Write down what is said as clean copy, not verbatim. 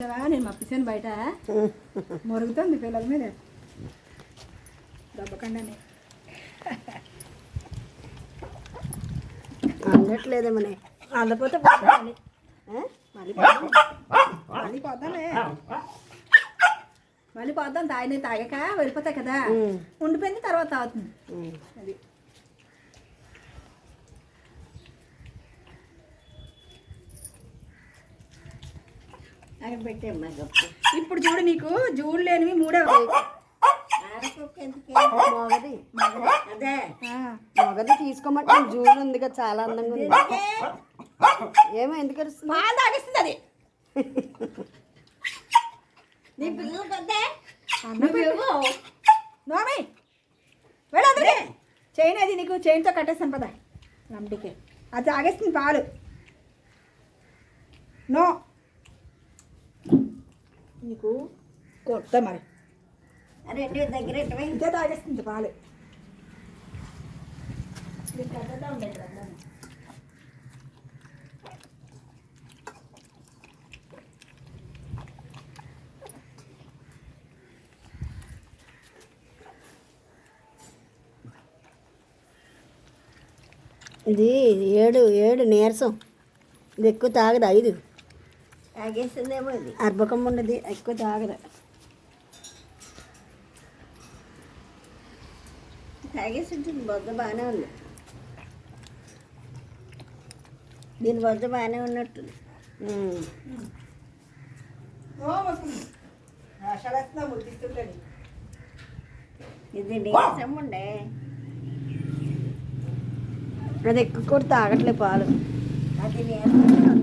నేను మప్పిసాను బయట మొరుగుతుంది పిల్లల మీద దెబ్బకండి అందట్లేదేమని అందపోతే మళ్ళీ పోద్దాంలే మళ్ళీ పోద్దాం తాగిన తాగాక వెళ్ళిపోతాయి కదా ఉండిపోయింది తర్వాత తాగుతుంది అది ఇప్పుడు చూడు నీకు జూడు లేనివి మూడే మొగది మొగది తీసుకోమంటే జూలు ఉందిగా చాలా అందంగా ఉంది. ఏమో ఎందుకు అరుస్తుంది? పాలు తాగిస్తుంది అది నీ పిల్లలు కదా నోమి వెళ్ళదు చైన్ అది నీకు చైన్తో కట్టేస్తాను పదా నమ్మడికి అది తాగేస్తుంది పాలు నో నీకు కొత్త మరి రెండు దగ్గర ఇంతే తాగేస్తుంది పాలు ఇది ఏడు ఏడు నీరసం ఇది ఎక్కువ తాగదు 5 తాగేసిందేమో ఇది అర్బకం ఉండదు ఎక్కువ తాగదు తాగేసి ఉంటుంది బొద్ద బాగానే ఉంది దీని బొద్ద బాగానే ఉన్నట్టుంది ఇది నీరసం ఉండే అది ఎక్కువ కూడా తాగట్లే పాలు అది నీరసం